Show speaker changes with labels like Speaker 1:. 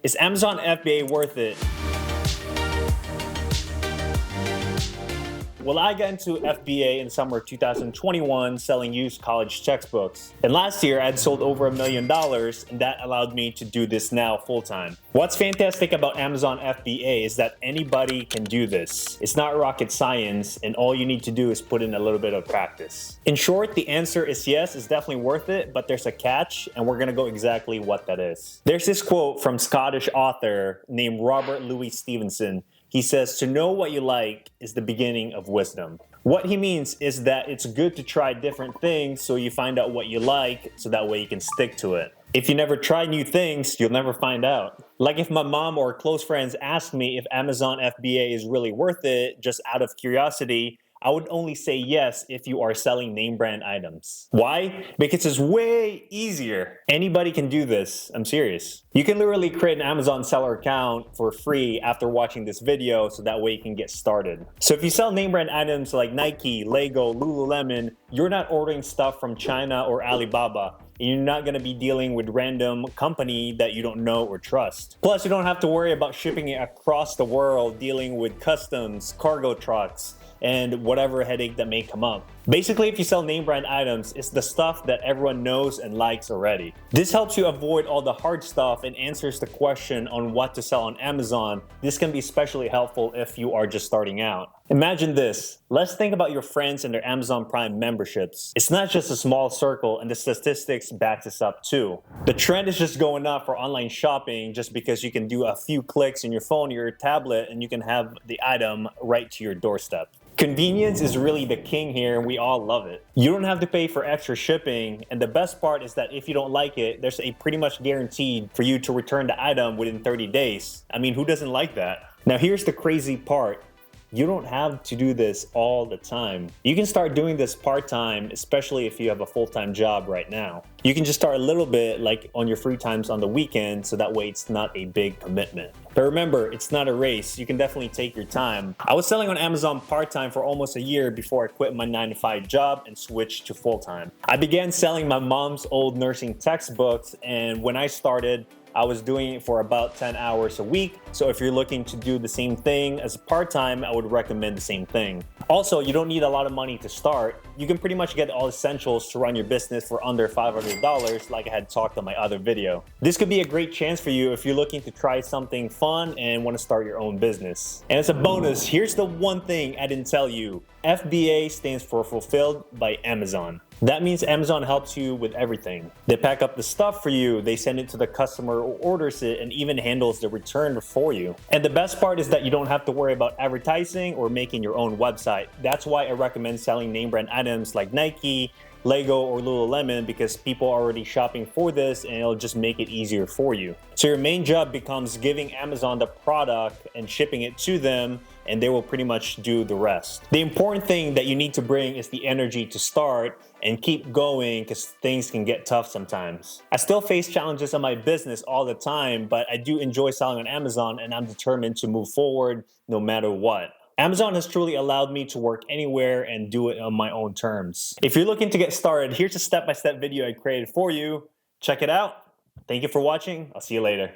Speaker 1: Is Amazon FBA worth it? Well, I got into FBA in summer 2021 selling used college textbooks. And last year, I'd sold over $1 million, and that allowed me to do this now full time. What's fantastic about Amazon FBA is that anybody can do this. It's not rocket science, and all you need to do is put in a little bit of practice. In short, the answer is yes, it's definitely worth it, but there's a catch, and we're gonna go exactly what that is. There's this quote from Scottish author named Robert Louis Stevenson. He says, "To know what you like is the beginning of wisdom." What he means is that it's good to try different things so you find out what you like, so that way you can stick to it. If you never try new things, you'll never find out. Like if my mom or close friends asked me if Amazon FBA is really worth it just out of curiosity, I would only say yes if you are selling name brand items. Why? Because it's way easier. Anybody can do this. I'm serious. You can literally create an Amazon seller account for free after watching this video, so that way you can get started. So if you sell name brand items like Nike, Lego, Lululemon, you're not ordering stuff from China or Alibaba. And you're not gonna be dealing with random company that you don't know or trust. Plus, you don't have to worry about shipping it across the world, dealing with customs, cargo trucks, and whatever headache that may come up. Basically, if you sell name brand items, it's the stuff that everyone knows and likes already. This helps you avoid all the hard stuff and answers the question on what to sell on Amazon. This can be especially helpful if you are just starting out. Imagine this. Let's think about your friends and their Amazon Prime memberships. It's not just a small circle, and the statistics back this up too. The trend is just going up for online shopping just because you can do a few clicks in your phone or your tablet and you can have the item right to your doorstep. Convenience is really the king here, and we all love it. You don't have to pay for extra shipping, and the best part is that if you don't like it, there's a pretty much guaranteed for you to return the item within 30 days. I mean, who doesn't like that? Now here's the crazy part. You don't have to do this all the time. You can start doing this part-time, especially if you have a full-time job right now. You can just start a little bit, like on your free times on the weekend, so that way it's not a big commitment. But remember, it's not a race. You can definitely take your time. I was selling on Amazon part-time for almost a year before I quit my 9-to-5 job and switched to full-time. I began selling my mom's old nursing textbooks, and when I started, I was doing it for about 10 hours a week. So if you're looking to do the same thing as part-time, I would recommend the same thing. Also, you don't need a lot of money to start. You can pretty much get all essentials to run your business for under $500, like I had talked on my other video. This could be a great chance for you if you're looking to try something fun and want to start your own business. And as a bonus, here's the one thing I didn't tell you. FBA stands for Fulfilled by Amazon. That means Amazon helps you with everything. They pack up the stuff for you, they send it to the customer who orders it, and even handles the return for you. And the best part is that you don't have to worry about advertising or making your own website. That's why I recommend selling name brand items like Nike, Lego, or Lululemon, because people are already shopping for this and it'll just make it easier for you. So your main job becomes giving Amazon the product and shipping it to them, and they will pretty much do the rest. The important thing that you need to bring is the energy to start and keep going, because things can get tough sometimes. I still face challenges in my business all the time, but I do enjoy selling on Amazon, and I'm determined to move forward no matter what. Amazon has truly allowed me to work anywhere and do it on my own terms. If you're looking to get started, here's a step-by-step video I created for you. Check it out. Thank you for watching. I'll see you later.